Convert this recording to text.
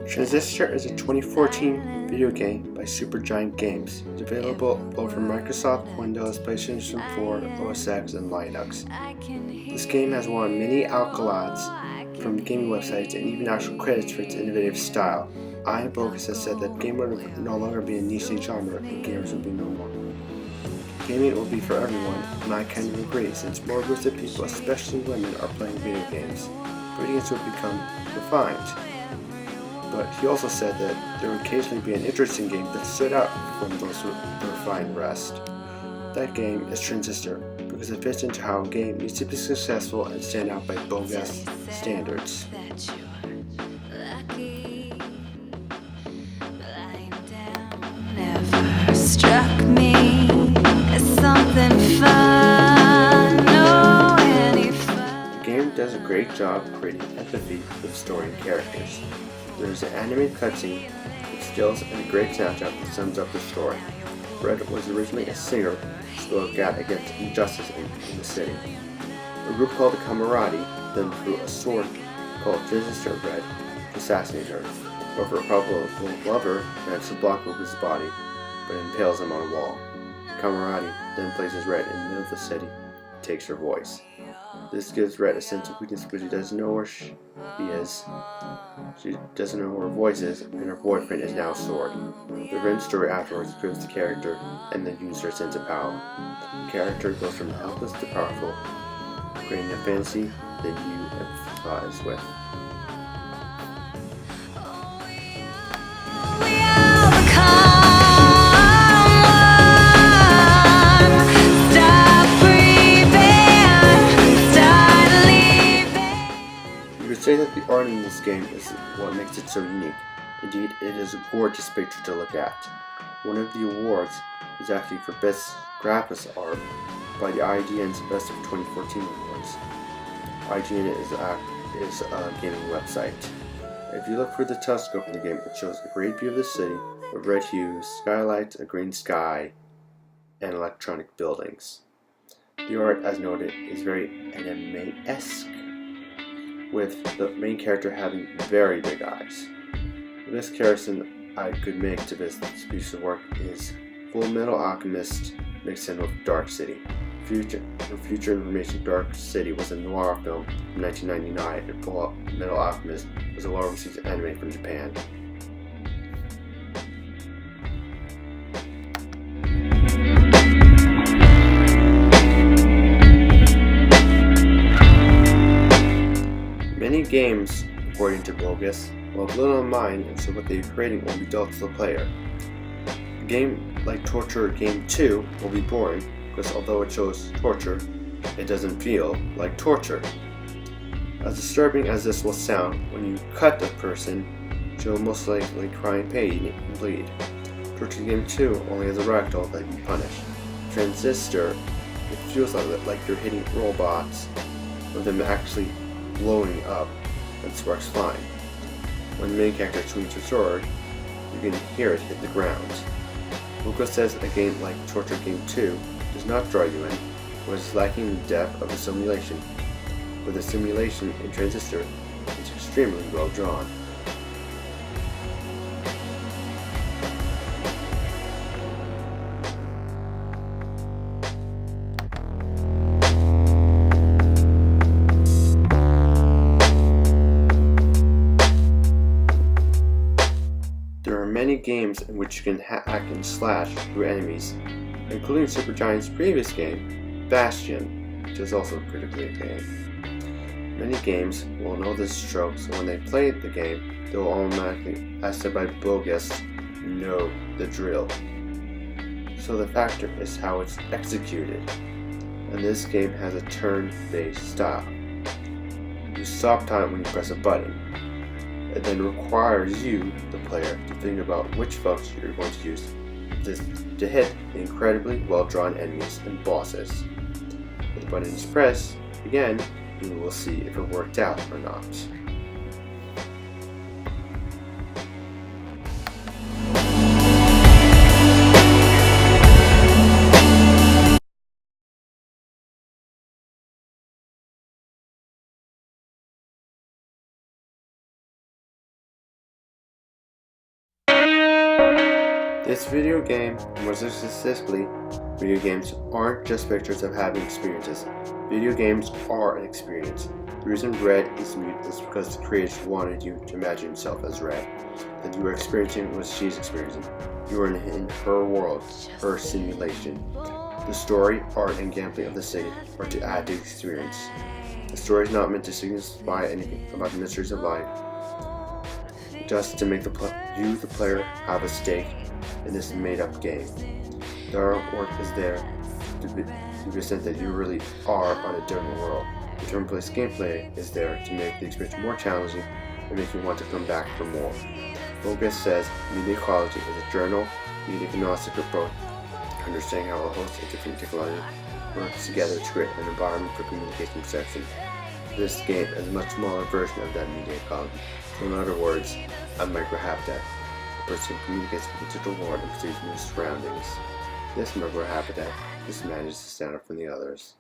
Transistor is a 2014 video game by Supergiant Games. It's available over Microsoft Windows, PlayStation 4, OS X, and Linux. This game has won many accolades from gaming websites and even actual credits for its innovative style. Ian Bogost has said that gaming will no longer be a niche genre and gamers will be no more. Gaming will be for everyone, and I kind of agree, since more groups of people, especially women, are playing video games. Video games will become refined. But he also said that there would occasionally be an interesting game that stood out from those who refined rest. That game is Transistor, because it fits into how a game needs to be successful and stand out by Bogost standards. Never struck me as something fun, no any fun. The game does a great job creating empathy with story and characters. There is an animated cutscene with stills and a great snapshot that sums up the story. Red was originally a singer who spoke out against injustice in the city. A group called the Camerati then threw a sword called Transistor at Red to assassinate her. However, a probable lover manages to block Bogo's body, but impales him on a wall. Camerati then places Red in the middle of the city and takes her voice. This gives Red a sense of weakness, but she doesn't know where she is. She doesn't know where her voice is, and her boyfriend is now Sword. The Red story afterwards proves the character and then uses her sense of power. The character goes from helpless to powerful, creating a fantasy that you empathize with. You could say that the art in this game is what makes it so unique. Indeed, it is a gorgeous picture to look at. One of the awards is actually for Best Graphics Art by the IGN's Best of 2014 Awards. IGN is a gaming website. If you look for the telescope in the game, it shows a great view of the city with red hues, skylights, a green sky, and electronic buildings. The art, as noted, is very anime-esque, with the main character having very big eyes. The best comparison I could make to this piece of work is Full Metal Alchemist mixed in with Dark City. For future information, Dark City was a noir film from 1999, and Full Metal Alchemist was a well-received anime from Japan. Many games, according to Bogost, will have little in mind, and so what they are creating will be dull to the player. A game like Torture Game 2 will be boring, because although it shows torture, it doesn't feel like torture. As disturbing as this will sound, when you cut a person, she will most likely cry in pain and bleed. Torture Game 2 only has a ragdoll that you punish. Transistor, it feels like you're hitting robots, with them actually blowing up and sparks flying. When the main character swings her sword, you can hear it hit the ground. Bogost says a game like Torture Game 2 does not draw you in, but is lacking the depth of a simulation, but the simulation in Transistor is extremely well drawn. There are many games in which you can hack and slash through enemies, including Supergiant's previous game, Bastion, which is also critically acclaimed. Many games will know this trope, so when they play the game, they will automatically, as said by Bogost, know the drill. So the factor is how it's executed, and this game has a turn-based style. You stop time when you press a button. It then requires you, the player, to think about which function you're going to use to hit the incredibly well-drawn enemies and bosses. When the button is pressed, again, you will see if it worked out or not. This video game, more specifically, video games aren't just pictures of having experiences. Video games are an experience. The reason Red is mute is because the creators wanted you to imagine yourself as Red, that you are experiencing what she's experiencing. You are in her world, her simulation. The story, art, and gameplay of the city are to add to the experience. The story is not meant to signify anything about the mysteries of life, just to make the player, have a stake in this made-up game. The artwork is there to be a sense that you really are on a different world. The turn-based gameplay is there to make the experience more challenging and make you want to come back for more. Focus says media ecology is a journal, media agnostic approach, understanding how a host of different technologies works together to create an environment for communication perception. This game is a much smaller version of that media ecology. So in other words, a microhabitat. A person communicates with the digital world and perceives new surroundings. This microhabitat just manages to stand out from the others.